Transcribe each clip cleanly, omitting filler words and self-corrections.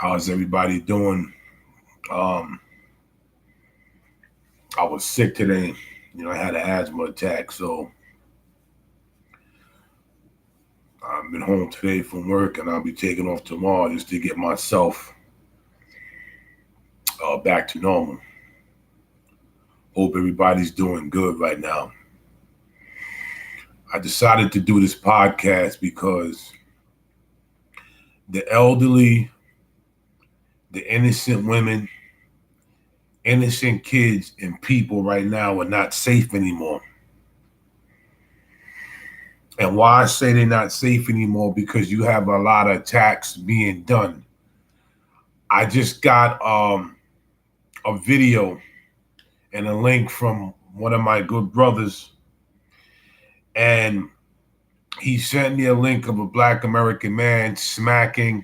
How's everybody doing? Um, I was sick today. I had an asthma attack, so I've been home today from work, and I'll be taking off tomorrow just to get myself back to normal. Hope everybody's doing good right now. I decided to do this podcast because the elderly, the innocent women, innocent kids, and people right now are not safe anymore. And why I say they're not safe anymore? Because you have a lot of attacks being done. I just got a video and a link from one of my good brothers, and he sent me a link of a black American man smacking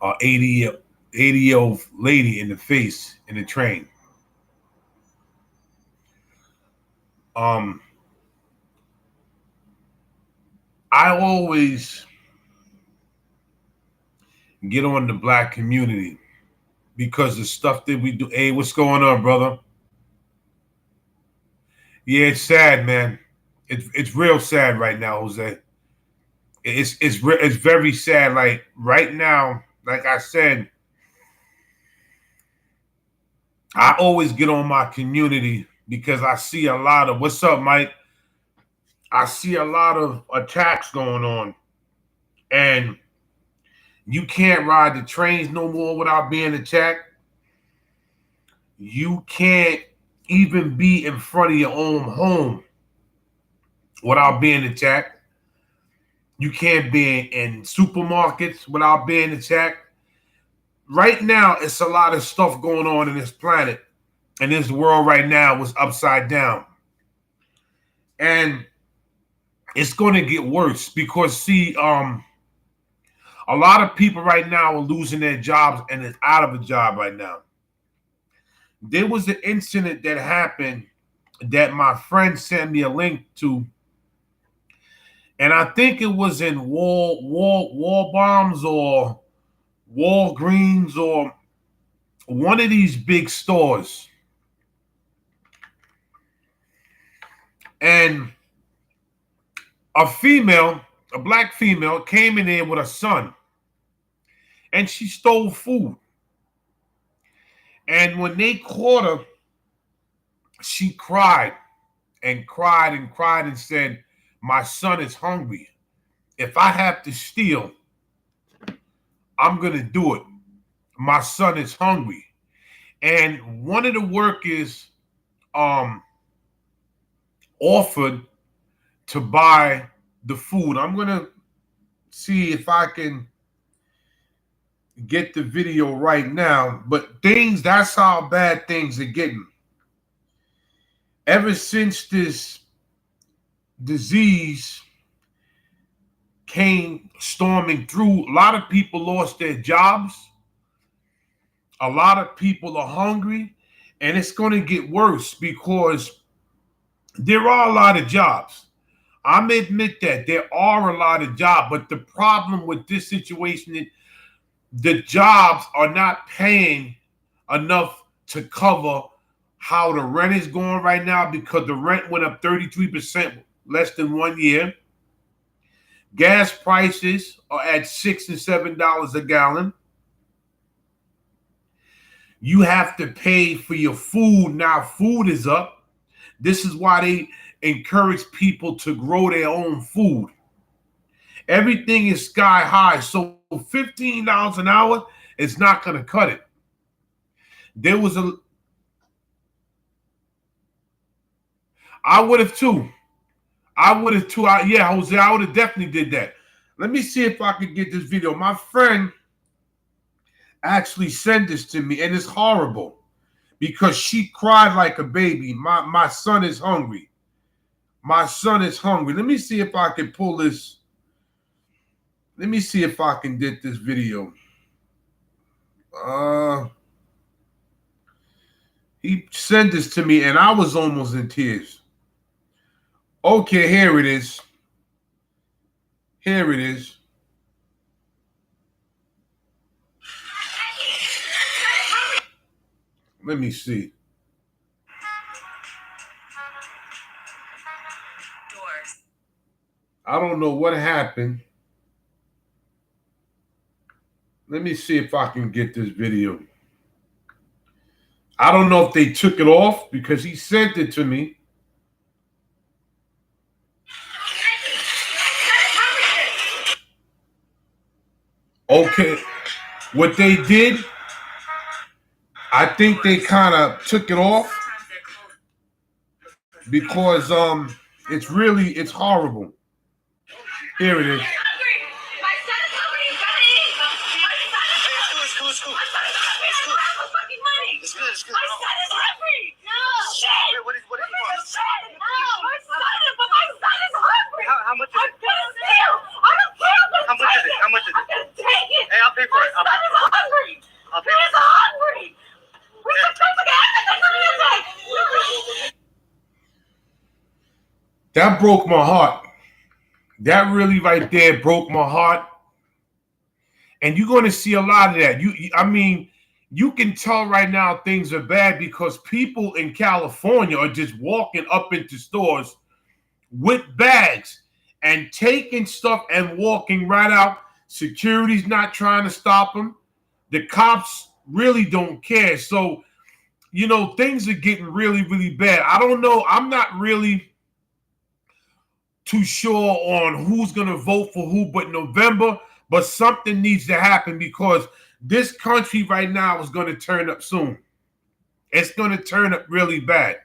a 80-year-old lady in the face in the train. Um, I always get on the black community because the stuff that we do. Hey, what's going on, brother? Yeah, it's sad, man. It's real sad right now, Jose. It's very sad. Like right now, like I said, I always get on my community because I see a lot of what's up, Mike. I see a lot of attacks going on, and you can't ride the trains no more without being attacked. You can't even be in front of your own home without being attacked. You can't be in supermarkets without being attacked. Right now, it's a lot of stuff going on in this planet, and this world right now is upside down. And it's going to get worse because, see, a lot of people right now are losing their jobs and is out of a job right now. There was an incident that happened that my friend sent me a link to, and I think it was in Wall Bombs or Walgreens or one of these big stores. And a black female, came in there with a son, and she stole food. And when they caught her, she cried and cried and cried and said, "My son is hungry. If I have to steal, I'm going to do it. My son is hungry." And one of the workers um, offered to buy the food. I'm going to see if I can get the video right now. But that's how bad things are getting. Ever since this disease came storming through, a lot of people lost their jobs. A lot of people are hungry, and it's going to get worse because there are a lot of jobs. I'm admit that there are a lot of jobs, but the problem with this situation is the jobs are not paying enough to cover how the rent is going right now because the rent went up 33% less than 1 year. Gas prices are at $6 and $7 a gallon. You have to pay for your food. Now food is up. This is why they encourage people to grow their own food. Everything is sky high. So $15 an hour is not going to cut it. There was I would have too. Yeah, Jose, I would have definitely did that. Let me see if I could get this video. My friend actually sent this to me, and it's horrible because she cried like a baby. My son is hungry. My son is hungry. Let me see if I can pull this. Let me see if I can get this video. He sent this to me, and I was almost in tears. Okay, here it is. Here it is. Let me see. I don't know what happened. Let me see if I can get this video. I don't know if they took it off because he sent it to me. Okay, what they did, I think they kind of took it off because it's horrible. Here it is. How much is it? How much is it? How much is it? Hey, I'll pay for it. I'll pay for it. I'll pay for it. That broke my heart. That really right there broke my heart. And you're going to see a lot of that. I mean, you can tell right now things are bad because people in California are just walking up into stores with bags and taking stuff and walking right out. Security's not trying to stop them. The cops really don't care. So, you know, things are getting really, really bad. I don't know. I'm not really too sure on who's going to vote for who, but November, but something needs to happen because this country right now is going to turn up soon. It's going to turn up really bad.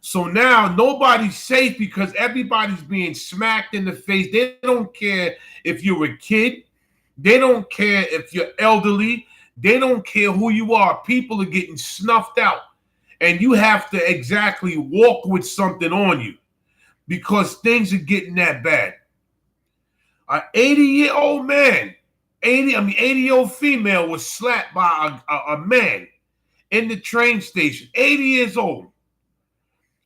So now nobody's safe because everybody's being smacked in the face. They don't care if you're a kid. They don't care if you're elderly. They don't care who you are. People are getting snuffed out. And you have to exactly walk with something on you because things are getting that bad. An 80-year-old man, 80-year-old female was slapped by a man in the train station, 80 years old.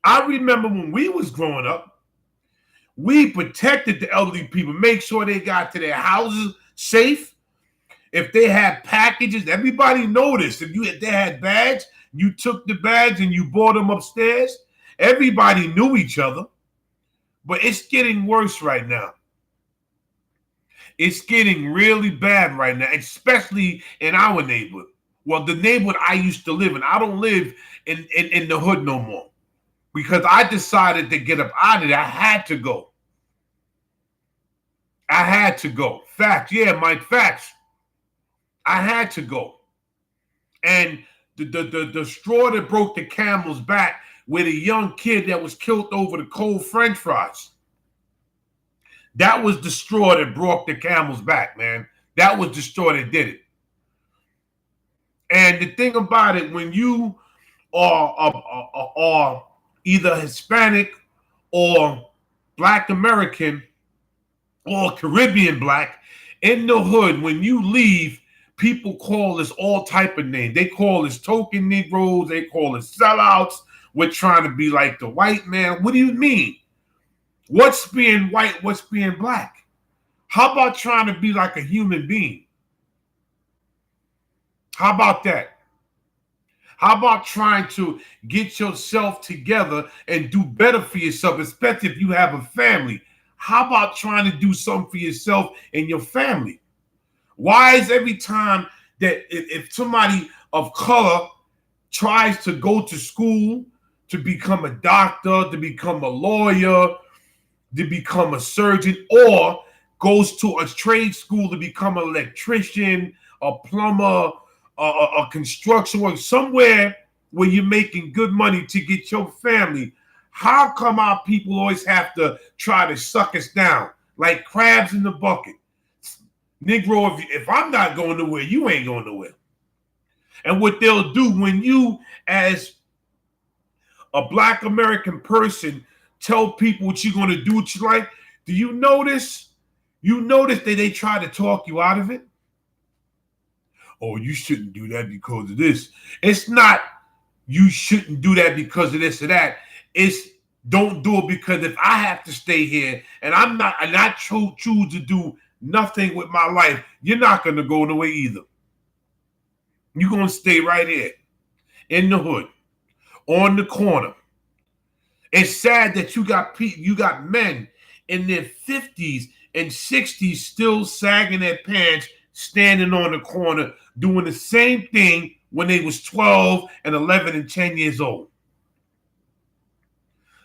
I remember when we was growing up, we protected the elderly people, make sure they got to their houses safe. If they had packages, everybody noticed. If they had bags, you took the bags and you brought them upstairs. Everybody knew each other. But it's getting worse right now. It's getting really bad right now, especially in our neighborhood. Well, the neighborhood I used to live in. I don't live in the hood no more because I decided to get up out of there. I had to go. I had to go. Facts. Yeah, Mike, facts. I had to go. And the straw that broke the camel's back with a young kid that was killed over the cold French fries. That was the straw that broke the camel's back, man. That was the straw that did it. And the thing about it, when you are either Hispanic or Black American or Caribbean Black, in the hood, when you leave, people call us all type of names. They call us token Negroes. They call us sellouts. We're trying to be like the white man. What do you mean? What's being white? What's being black? How about trying to be like a human being? How about that? How about trying to get yourself together and do better for yourself, especially if you have a family? How about trying to do something for yourself and your family? Why is every time that if somebody of color tries to go to school to become a doctor, to become a lawyer, to become a surgeon, or goes to a trade school to become an electrician, a plumber, a construction worker, somewhere where you're making good money to get your family, how come our people always have to try to suck us down like crabs in the bucket? Negro, if I'm not going nowhere, you ain't going nowhere. And what they'll do when you, as a Black American person, tell people what you're going to do what you like, do you notice? You notice that they try to talk you out of it? Oh, you shouldn't do that because of this. It's not you shouldn't do that because of this or that. It's don't do it because if I have to stay here and I choose to do nothing with my life, you're not going to go nowhere either. You're going to stay right here. in the hood, on the corner. It's sad that you got men in their 50s and 60s still sagging their pants, standing on the corner, doing the same thing when they was 12 and 11 and 10 years old.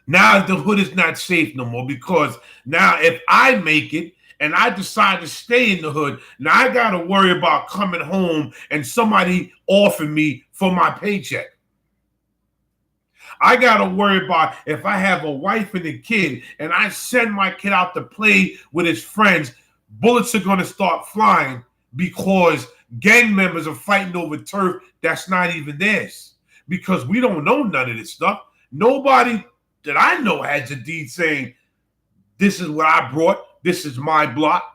Now the hood is not safe no more, because now if I make it and I decide to stay in the hood, now I got to worry about coming home and somebody offer me for my paycheck. I got to worry about if I have a wife and a kid and I send my kid out to play with his friends, bullets are going to start flying because gang members are fighting over turf that's not even theirs, because we don't know none of this stuff. Nobody that I know has a deed saying, this is what I brought, this is my block.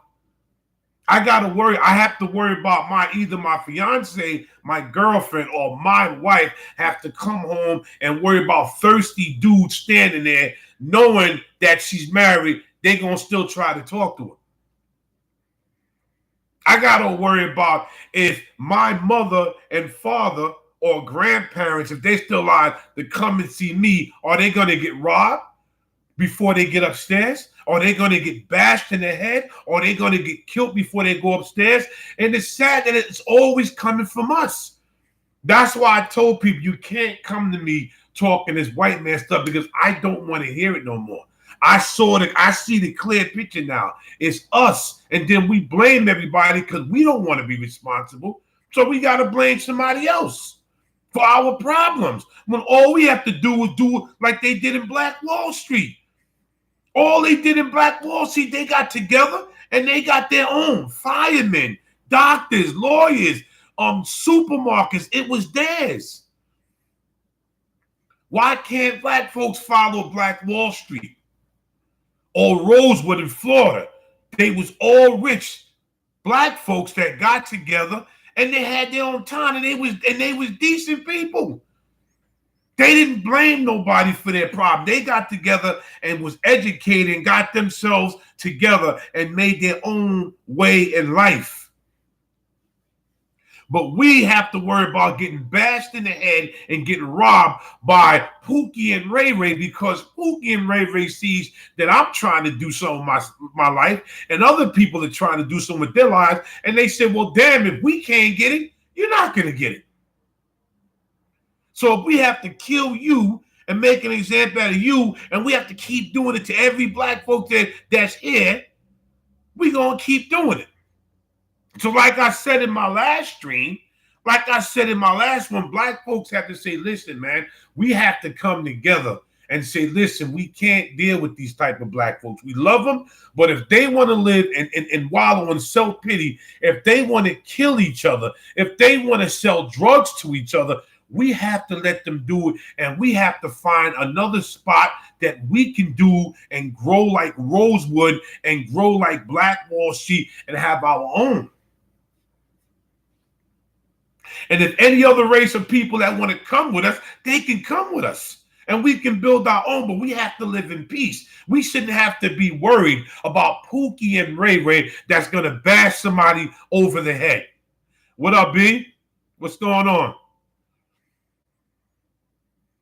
I got to worry. I have to worry about either my fiance, my girlfriend, or my wife have to come home and worry about thirsty dudes standing there knowing that she's married. They're going to still try to talk to her. I got to worry about if my mother and father or grandparents, if they're still alive, to come and see me, are they going to get robbed before they get upstairs? Are they going to get bashed in the head? Or are they going to get killed before they go upstairs? And it's sad that it's always coming from us. That's why I told people, you can't come to me talking this white man stuff, because I don't want to hear it no more. I see the clear picture now. It's us. And then we blame everybody because we don't want to be responsible. So we got to blame somebody else for our problems, when all we have to do is do like they did in Black Wall Street. All they did in Black Wall Street, they got together and they got their own firemen, doctors, lawyers, supermarkets. It was theirs. Why can't black folks follow Black Wall Street or Rosewood in Florida? They was all rich black folks that got together and they had their own town, and they was decent people. They didn't blame nobody for their problem. They got together and was educated and got themselves together and made their own way in life. But we have to worry about getting bashed in the head and getting robbed by Pookie and Ray Ray, because Pookie and Ray Ray sees that I'm trying to do something with my life, and other people are trying to do something with their lives. And they say, well, damn, if we can't get it, you're not going to get it. So if we have to kill you and make an example out of you, and we have to keep doing it to every black folk that's here, we're going to keep doing it. So like I said in my last stream, like I said in my last one, black folks have to say, listen, man, we have to come together and say, listen, we can't deal with these type of black folks. We love them, but if they want to live and wallow in self-pity, if they want to kill each other, if they want to sell drugs to each other, we have to let them do it, and we have to find another spot that we can do and grow like Rosewood and grow like Black Wall Street and have our own. And if any other race of people that want to come with us, they can come with us, and we can build our own, but we have to live in peace. We shouldn't have to be worried about Pookie and Ray Ray that's going to bash somebody over the head. What up, B? What's going on?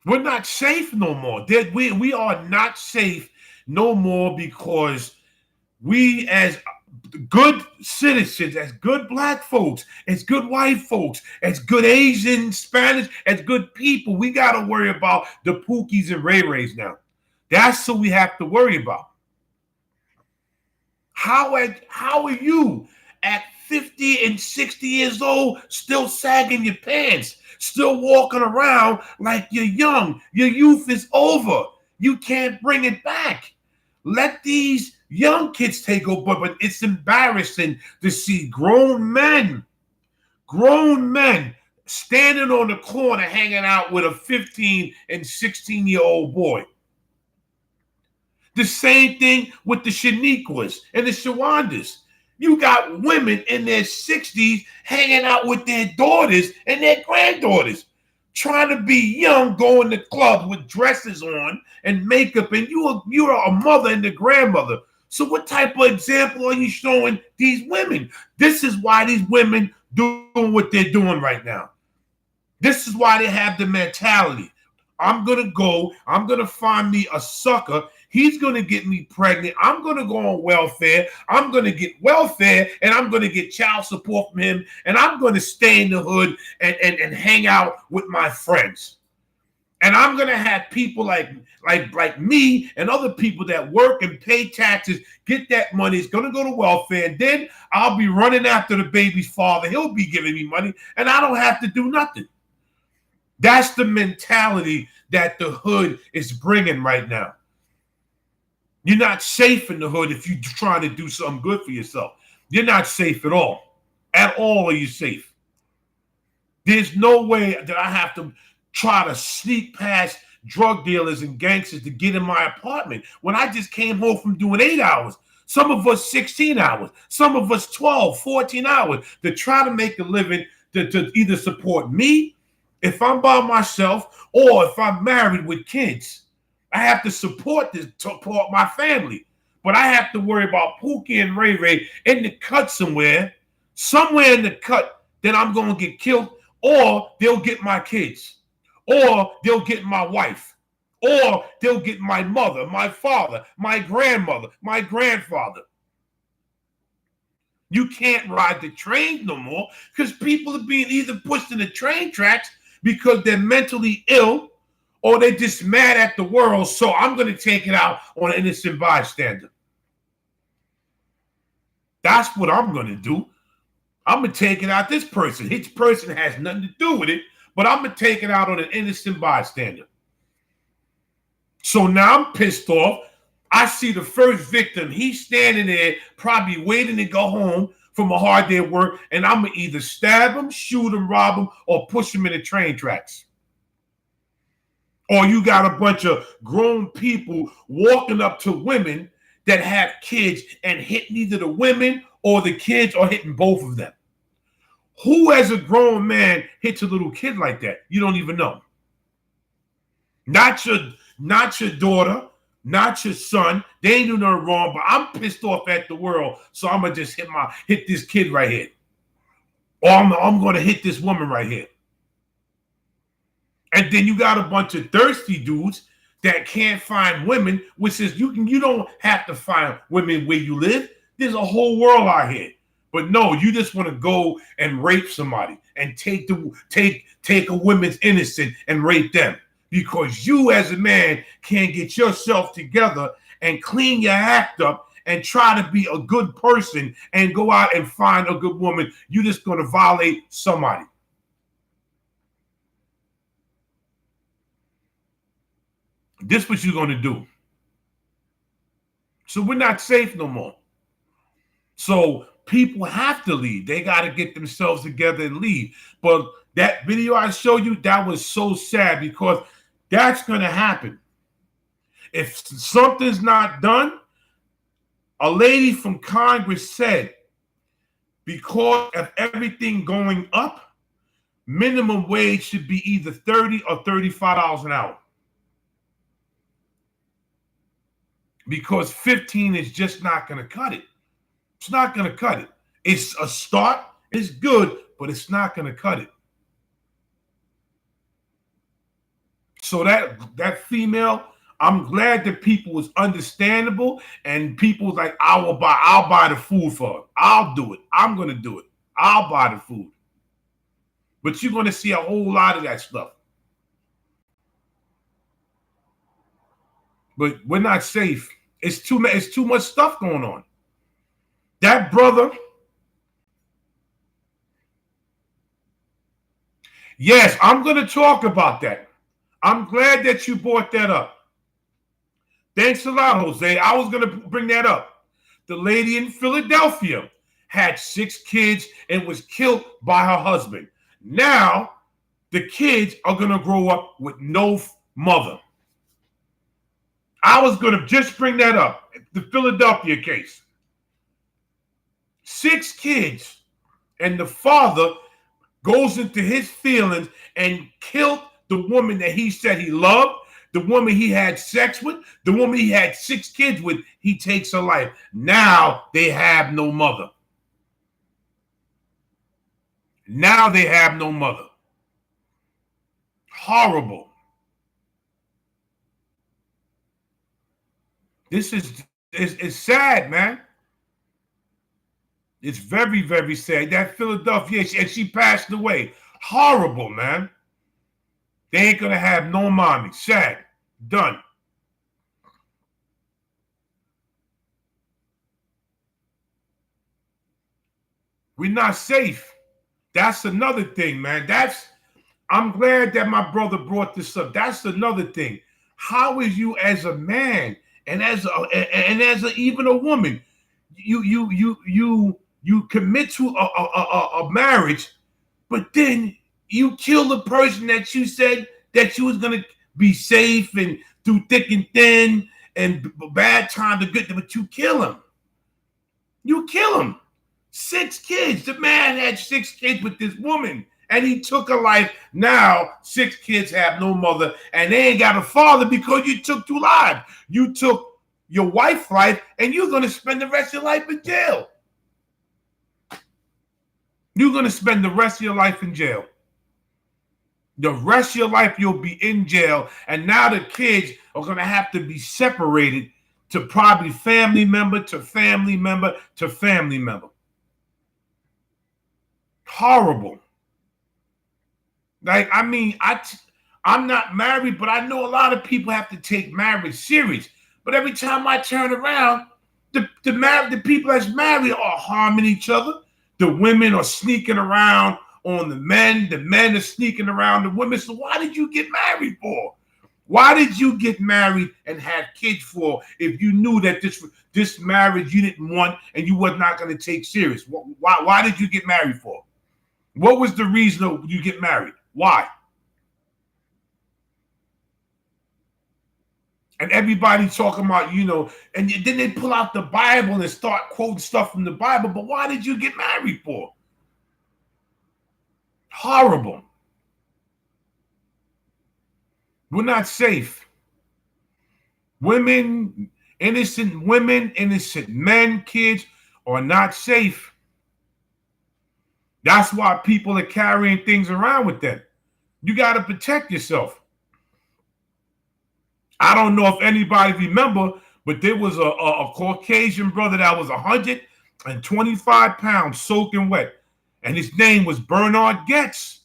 We're not safe no more. We are not safe no more, because we, as good citizens, as good black folks, as good white folks, as good Asian, Spanish, as good people, we got to worry about the Pookies and Ray Rays now. That's what we have to worry about. How are you at 50 and 60 years old still sagging your pants? Still walking around like you're young. Your youth is over. You can't bring it back. Let these young kids take over, but it's embarrassing to see grown men standing on the corner hanging out with a 15 and 16-year-old boy. The same thing with the Shaniquas and the Shawandas. You got women in their 60s hanging out with their daughters and their granddaughters, trying to be young, going to clubs with dresses on and makeup, and you're a mother and a grandmother. So what type of example are you showing these women? This is why these women doing what they're doing right now. This is why they have the mentality. I'm going to go. I'm going to find me a sucker. He's going to get me pregnant. I'm going to go on welfare. I'm going to get welfare, and I'm going to get child support from him. And I'm going to stay in the hood and hang out with my friends. And I'm going to have people like me and other people that work and pay taxes, get that money. It's going to go to welfare. And then I'll be running after the baby's father. He'll be giving me money, and I don't have to do nothing. That's the mentality that the hood is bringing right now. You're not safe in the hood if you're trying to do something good for yourself. You're not safe at all. At all are you safe. There's no way that I have to try to sneak past drug dealers and gangsters to get in my apartment when I just came home from doing 8 hours. Some of us 16 hours. Some of us 12, 14 hours to try to make a living to either support me if I'm by myself or if I'm married with kids. I have to support my family. But I have to worry about Pookie and Ray Ray in the cut somewhere in the cut that I'm going to get killed, or they'll get my kids, or they'll get my wife, or they'll get my mother, my father, my grandmother, my grandfather. You can't ride the train no more because people are being either pushed in the train tracks because they're mentally ill or they're just mad at the world. So I'm going to take it out on an innocent bystander. That's what I'm going to do. I'm going to take it out this person. His person has nothing to do with it, but I'm going to take it out on an innocent bystander. So now I'm pissed off. I see the first victim. He's standing there probably waiting to go home from a hard day at work, and I'm going to either stab him, shoot him, rob him, or push him in the train tracks. Or you got a bunch of grown people walking up to women that have kids and hitting either the women or the kids or hitting both of them. Who as a grown man hits a little kid like that? You don't even know. Not your daughter, not your son. They ain't doing nothing wrong, but I'm pissed off at the world, so I'm gonna just hit this kid right here. Or I'm gonna hit this woman right here. And then you got a bunch of thirsty dudes that can't find women, which is you don't have to find women where you live. There's a whole world out here. But no, you just want to go and rape somebody and take a woman's innocent and rape them because you as a man can't get yourself together and clean your act up and try to be a good person and go out and find a good woman. You're just going to violate somebody. This is what you're going to do. So we're not safe no more. So people have to leave. They got to get themselves together and leave. But that video I showed you, that was so sad because that's going to happen. If something's not done, a lady from Congress said, because of everything going up, minimum wage should be either $30 or $35 an hour. Because 15 is just not going to cut it. It's not going to cut it. It's a start. It's good, but it's not going to cut it. So that female, I'm glad that people was understandable and people was like, I'll buy the food for her. I'll do it. I'm going to do it. I'll buy the food. But you're going to see a whole lot of that stuff. But we're not safe. It's too much stuff going on. That brother, yes, I'm going to talk about that. I'm glad that you brought that up. Thanks a lot, Jose. I was going to bring that up. The lady in Philadelphia had 6 kids and was killed by her husband. Now, the kids are going to grow up with no mother. I was going to just bring that up. The Philadelphia case. 6 kids, and the father goes into his feelings and killed the woman that he said he loved, the woman he had sex with, the woman he had 6 kids with. He takes her life. Now they have no mother. Now they have no mother. Horrible. This is it's sad, man. It's very, very sad. That Philadelphia, and she passed away. Horrible, man. They ain't gonna have no mommy. Sad. Done. We're not safe. That's another thing, man. I'm glad that my brother brought this up. That's another thing. How is you as a man and as even a woman, you commit to a marriage, but then you kill the person that you said that you was gonna be safe and through thick and thin and bad time to good, but you kill him. You kill him. 6 kids. The man had 6 kids with this woman, and he took her life. Now 6 kids have no mother, and they ain't got a father because you took 2 lives. You took your wife's life, and you're gonna spend the rest of your life in jail. You're gonna spend the rest of your life in jail. The rest of your life you'll be in jail, and now the kids are gonna have to be separated to probably family member to family member to family member. Horrible. Like, I mean, I'm not married, but I know a lot of people have to take marriage serious. But every time I turn around, the people that's married are harming each other. The women are sneaking around on the men are sneaking around the women. So why did you get married for? Why did you get married and have kids for if you knew that this marriage you didn't want and you was not going to take serious? Why did you get married for? What was the reason you get married? Why? And everybody talking about, and then they pull out the Bible and start quoting stuff from the Bible. But why did you get married for? Horrible. We're not safe. Innocent women, innocent men, kids are not safe. That's why people are carrying things around with them. You got to protect yourself. I don't know if anybody remember, but there was a Caucasian brother that was 125 pounds soaking wet. And his name was Bernard Goetz.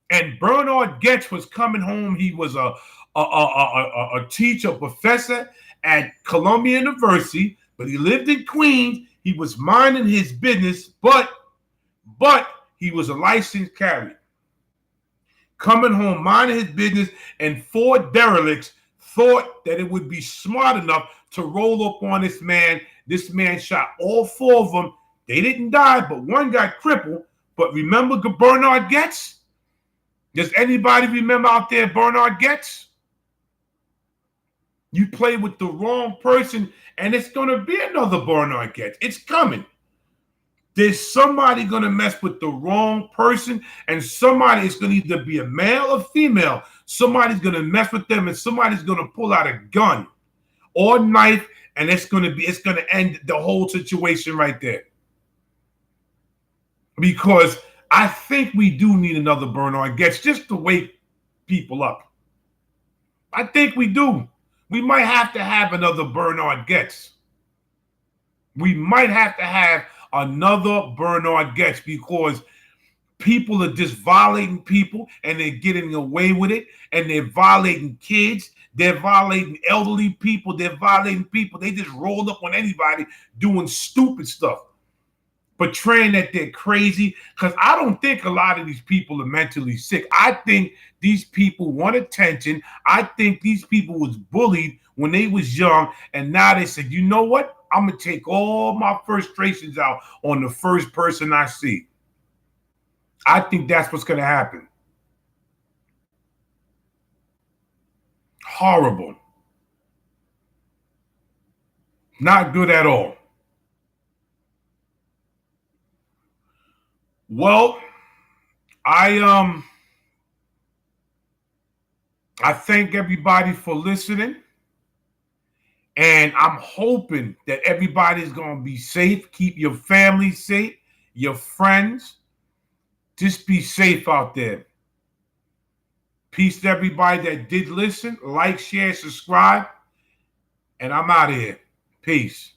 And Bernard Goetz was coming home. He was a teacher, professor at Columbia University, but he lived in Queens. He was minding his business, but he was a licensed carrier. Coming home, minding his business, and 4 derelicts thought that it would be smart enough to roll up on this man. This man shot all 4 of them. They didn't die, but one got crippled. But remember Bernard Goetz? Does anybody remember out there Bernard Goetz? You play with the wrong person, and it's going to be another Bernard Goetz. It's coming. There's somebody going to mess with the wrong person, and somebody is going to either be a male or female. Somebody's going to mess with them, and somebody's going to pull out a gun or knife, and it's going to end the whole situation right there. Because I think we do need another Bernard Goetz just to wake people up. I think we do. We might have to have another Bernard Goetz. We might have to have another Bernard Goetz because people are just violating people and they're getting away with it, and they're violating kids. They're violating elderly people. They're violating people. They just rolled up on anybody doing stupid stuff, portraying that they're crazy. Because I don't think a lot of these people are mentally sick. I think these people want attention. I think these people was bullied when they was young, and now they said, you know what? I'm going to take all my frustrations out on the first person I see. I think that's what's going to happen. Horrible. Not good at all. Well, I thank everybody for listening. And I'm hoping that everybody's going to be safe. Keep your family safe, your friends. Just be safe out there. Peace. Peace to everybody that did listen. Like, share, subscribe. And I'm out of here. Peace.